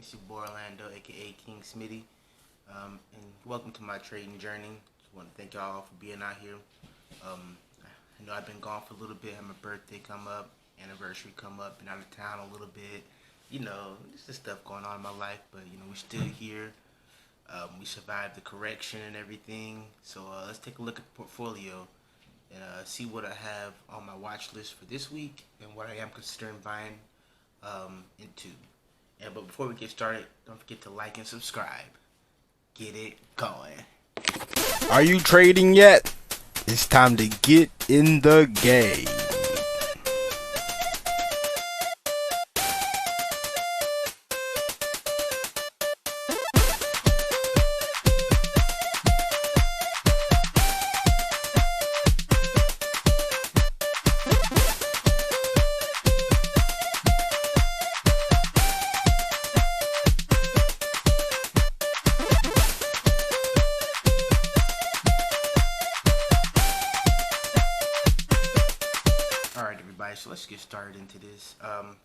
It's your boy Orlando, aka King Smitty, and welcome to my trading journey. Just want to thank y'all for being out here. I know I've been gone for a little bit. Had my birthday come up, anniversary come up, been out of town a little bit. There's just stuff going on in my life, but we're still here. We survived the correction and everything. So let's take a look at the portfolio and see what I have on my watch list for this week and what I am considering buying into. But before we get started, don't forget to like and subscribe. Get it going. Are you trading yet? It's time to get in the game. Alright, everybody, so let's get started into this.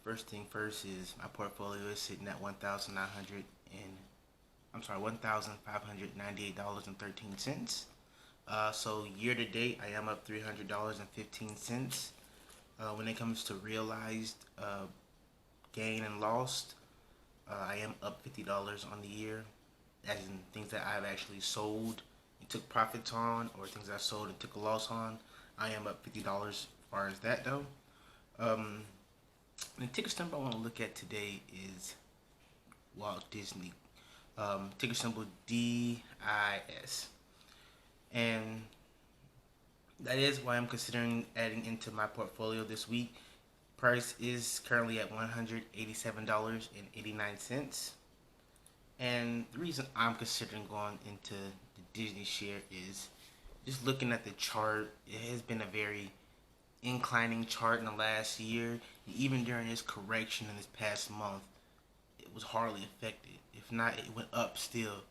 First thing first is my portfolio is sitting at $1,598.13. So year to date, I am up $300.15. When it comes to realized gain and lost, I am up $50 on the year. As in things that I've actually sold and took profits on, or things I sold and took a loss on. I am up $50 as far as that though. The ticker symbol I want to look at today is Walt Disney. Ticker symbol DIS. And that is why I'm considering adding into my portfolio this week. Price is currently at $187.89. And the reason I'm considering going into the Disney share is just looking at the chart. It has been a very inclining chart in the last year. Even during this correction in this past month, it was hardly affected. If not, it went up still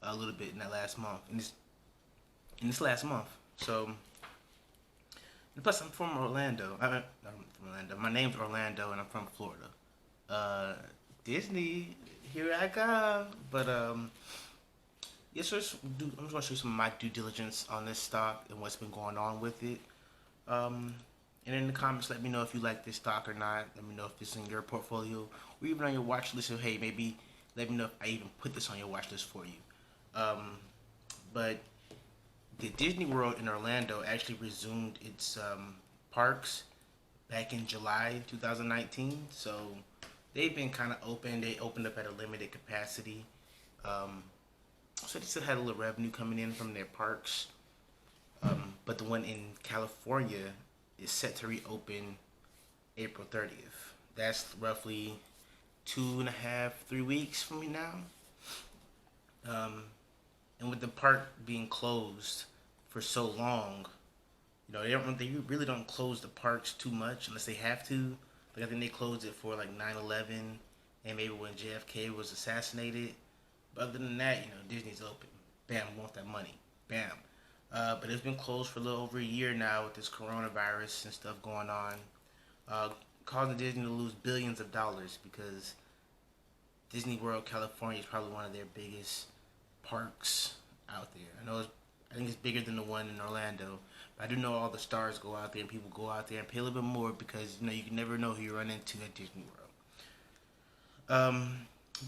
a little bit in that last month. In this last month. So, and plus I'm from Orlando. I'm from Orlando. My name's Orlando, and I'm from Florida. Disney, here I come. But yes, so I'm just gonna show you some of my due diligence on this stock and what's been going on with it. And in the comments, let me know if you like this stock or not. Let me know if it's in your portfolio or even on your watch list. Or hey, maybe let me know if I even put this on your watch list for you. But the Disney World in Orlando actually resumed its parks back in July 2019. So they've been kind of open. They opened up at a limited capacity. So they still had a little revenue coming in from their parks. But the one in California is set to reopen April 30th. That's roughly 2.5, 3 weeks from now. And with the park being closed for so long, they really don't close the parks too much unless they have to. Like I think they closed it for like 9/11 and maybe when JFK was assassinated. But other than that, Disney's open. Bam, want that money. Bam. But it's been closed for a little over a year now with this coronavirus and stuff going on, causing Disney to lose billions of dollars because Disney World California is probably one of their biggest parks out there. I think it's bigger than the one in Orlando. But I do know all the stars go out there and people go out there and pay a little bit more because you can never know who you run into at Disney World.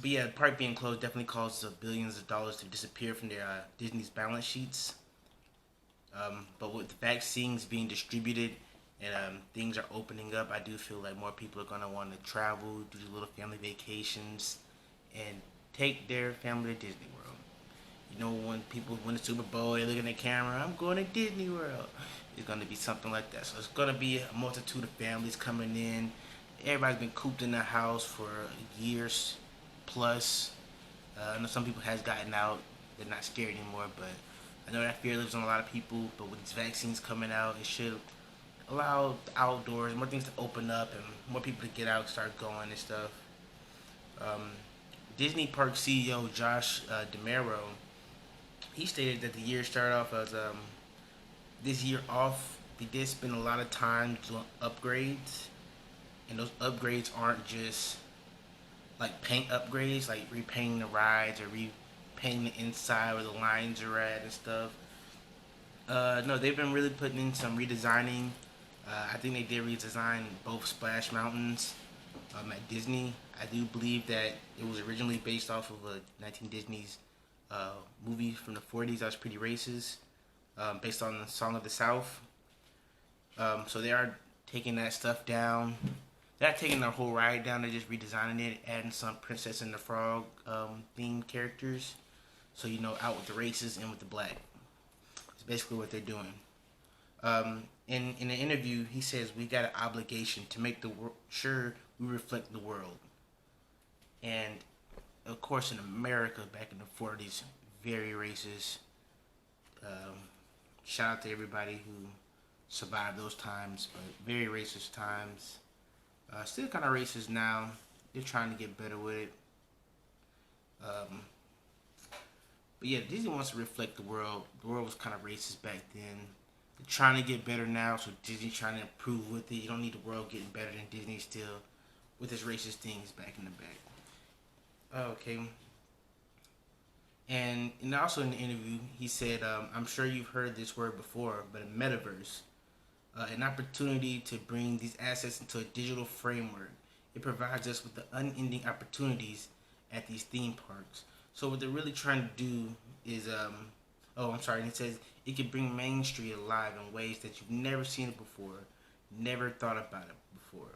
But yeah, the park being closed definitely causes billions of dollars to disappear from their Disney's balance sheets. But with the vaccines being distributed and things are opening up, I do feel like more people are going to want to travel, do little family vacations, and take their family to Disney World. When people win the Super Bowl, they look in the camera, I'm going to Disney World. It's going to be something like that. So it's going to be a multitude of families coming in. Everybody's been cooped in their house for years plus. I know some people has gotten out. They're not scared anymore, but I know that fear lives on a lot of people. But with these vaccines coming out, it should allow the outdoors, more things to open up, and more people to get out, start going and stuff. Disney Park CEO Josh DeMero, he stated that the year started off as this year off. They did spend a lot of time doing upgrades, and those upgrades aren't just like paint upgrades, like repainting the rides or repainting the inside where the lines are at and stuff. No, they've been really putting in some redesigning. I think they did redesign both Splash Mountains at Disney. I do believe that it was originally based off of a 19 Disney's uh, movie from the 40s that was pretty racist, based on the Song of the South. So they are taking that stuff down. They're not taking the whole ride down. They're just redesigning it, adding some Princess and the Frog themed characters. So out with the races and with the black. It's basically what they're doing. In an interview, he says we got an obligation to make sure we reflect the world. And of course, in America back in the 40s, very racist. Um, Shout out to everybody who survived those times, but very racist times. Still kind of racist now. They're trying to get better with it. Um, but yeah, Disney wants to reflect the world. The world was kind of racist back then. They're trying to get better now, so Disney's trying to improve with it. You don't need the world getting better than Disney still with its racist things back in the back. Okay. And also in the interview, he said, I'm sure you've heard this word before, but a metaverse, an opportunity to bring these assets into a digital framework. It provides us with the unending opportunities at these theme parks. So what they're really trying to do is, and it says it can bring Main Street alive in ways that you've never seen it before, never thought about it before.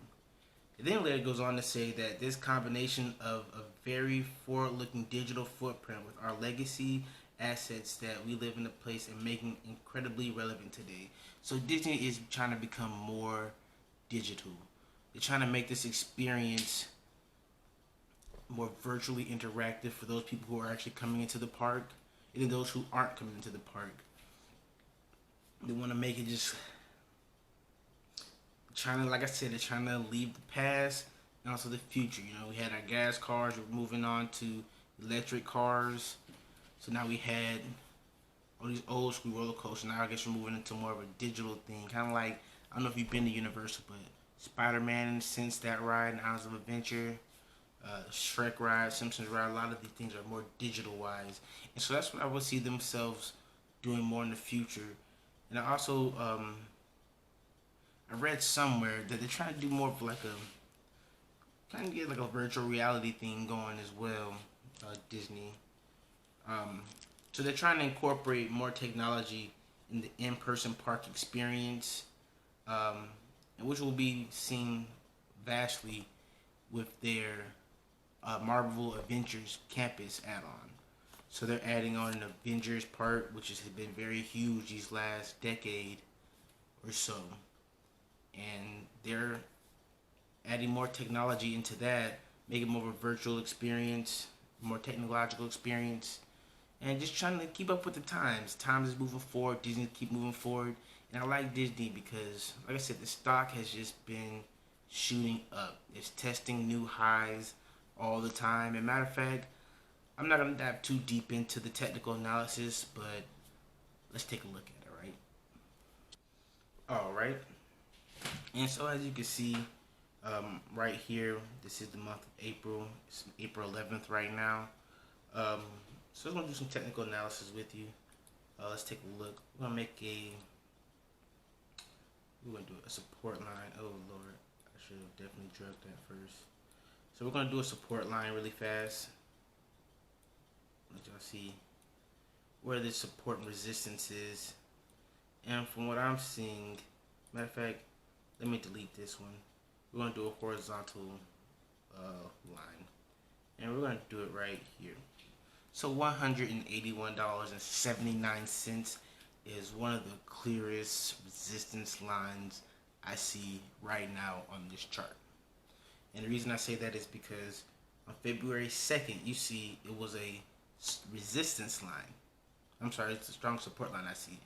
And then later goes on to say that this combination of a very forward-looking digital footprint with our legacy assets that we live in the place and making incredibly relevant today. So Disney is trying to become more digital. They're trying to make this experience more virtually interactive for those people who are actually coming into the park and then those who aren't coming into the park. They want to make it just like I said, they're trying to leave the past and also the future. We had our gas cars, we're moving on to electric cars. So now we had all these old school roller coasters. Now I guess we're moving into more of a digital thing. Kind of like, I don't know if you've been to Universal, but Spider-Man, since that ride, and Islands of Adventure, Shrek ride, Simpsons ride, a lot of these things are more digital wise. And so that's what I would see themselves doing more in the future. And I also, I read somewhere that they're trying to do more of like trying to get like a virtual reality thing going as well, Disney. So they're trying to incorporate more technology in the in-person park experience, which will be seen vastly with their Marvel Avengers campus add-on. So they're adding on an Avengers part, which has been very huge these last decade or so. And they're adding more technology into that, making it more of a virtual experience, more technological experience, and just trying to keep up with the times. Times is moving forward. Disney keep moving forward, and I like Disney because, like I said, the stock has just been shooting up. It's testing new highs all the time. And matter of fact, I'm not gonna dive too deep into the technical analysis, but let's take a look at it, right? All right. And so as you can see, right here, this is the month of April. It's April 11th right now. So I'm going to do some technical analysis with you. Let's take a look. We're going to do a support line. Oh Lord, I should have definitely drugged that first. So we're going to do a support line really fast. Let y'all see where the support and resistance is. And from what I'm seeing, matter of fact, let me delete this one. We're going to do a horizontal line. And we're going to do it right here. So $181.79 is one of the clearest resistance lines I see right now on this chart. And the reason I say that is because on February 2nd, you see it was a resistance line. I'm sorry, it's a strong support line I see.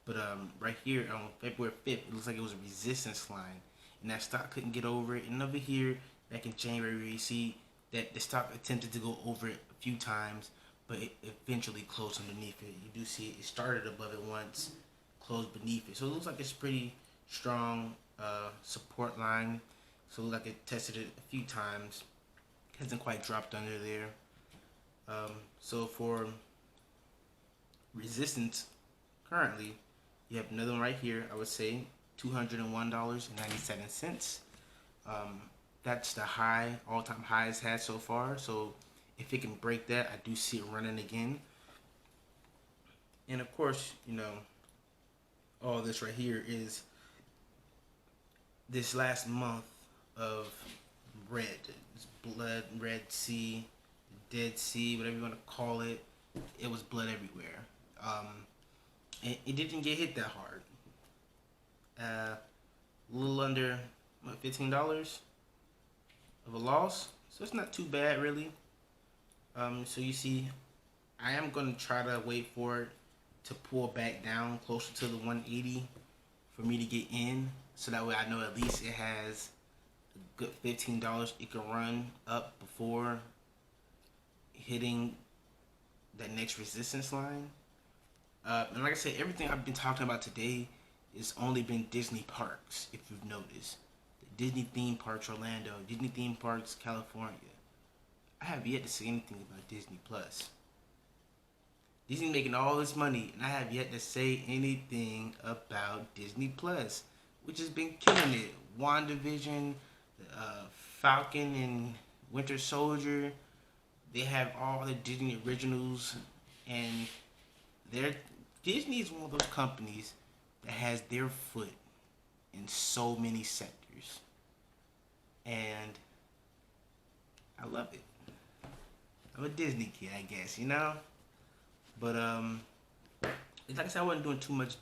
But right here on February 5th, it looks like it was a resistance line. And that stock couldn't get over it. And over here, back in January, you see that the stock attempted to go over it a few times, but it eventually closed underneath it. You do see it started above it once, closed beneath it. So it looks like it's pretty strong support line. So it looks like it tested it a few times. Hasn't quite dropped under there. So for resistance, currently, you have another one right here. I would say $201.97. That's the high, all-time high it's had so far. So if it can break that, I do see it running again. And of course, all this right here is this last month of red. It's blood, Red Sea, Dead Sea, whatever you want to call it. It was blood everywhere. And it didn't get hit that hard. A little under $15 of a loss, so it's not too bad really. So you see, I am going to try to wait for it to pull back down closer to the 180 for me to get in, so that way I know at least it has a good $15 it can run up before hitting that next resistance line. And like I said, everything I've been talking about today has only been Disney parks, if you've noticed. The Disney theme parks Orlando, Disney theme parks California. I have yet to say anything about Disney Plus. Disney making all this money, and I have yet to say anything about Disney Plus, which has been killing it. WandaVision, Falcon and Winter Soldier. They have all the Disney originals, and Disney is one of those companies that has their foot in so many sectors, and I love it. I'm a Disney kid, I guess, But like I said, I wasn't doing too much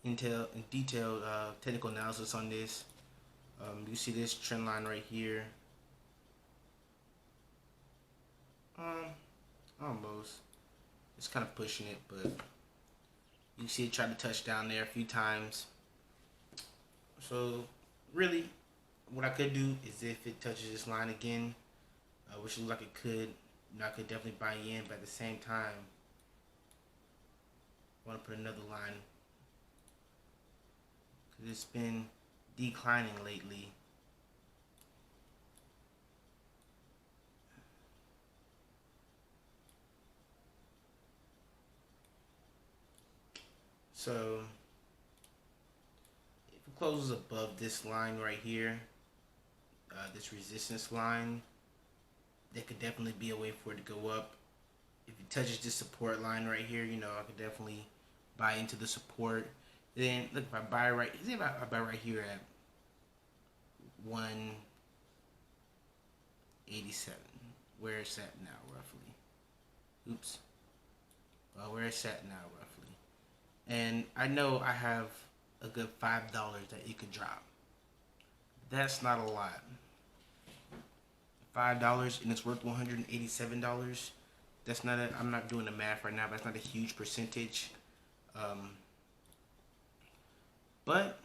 detailed technical analysis on this. You see this trend line right here. Almost. It's kind of pushing it, but you see it try to touch down there a few times. So really, what I could do is if it touches this line again, which looks like it could, I could definitely buy in, but at the same time, I want to put another line because it's been declining lately. So if it closes above this line right here, this resistance line, there could definitely be a way for it to go up. If it touches this support line right here, I could definitely buy into the support. Then look, if I buy right here at 187, where it's at now roughly. Oops. Where it's at now roughly. And I know I have a good $5 that it could drop. That's not a lot. $5 and it's worth $187. That's not I'm not doing the math right now, but that's not a huge percentage. But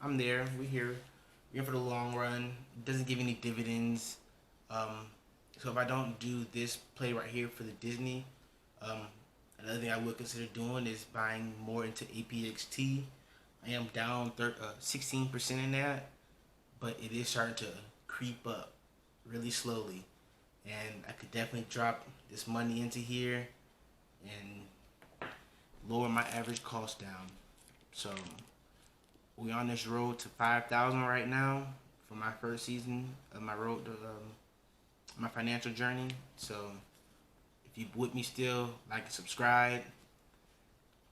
I'm there. We're here. We're in for the long run. It doesn't give any dividends. So if I don't do this play right here for the Disney, another thing I would consider doing is buying more into APXT. I am down 16% in that, but it is starting to creep up really slowly. And I could definitely drop this money into here and lower my average cost down. So we're on this road to 5,000 right now for my first season of my road to my financial journey. So if you with me still, like and subscribe.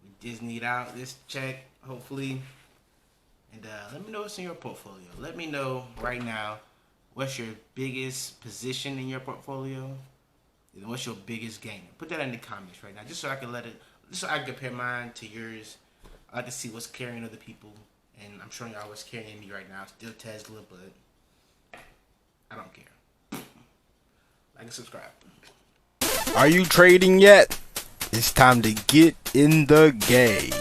We Disneyed out this check, hopefully. And let me know what's in your portfolio. Let me know right now what's your biggest position in your portfolio, and what's your biggest gain. Put that in the comments right now, just so I can just so I can compare mine to yours. I like to see what's carrying other people, and I'm showing y'all what's carrying me right now. Still Tesla, but I don't care. Like and subscribe. Are you trading yet? It's time to get in the game.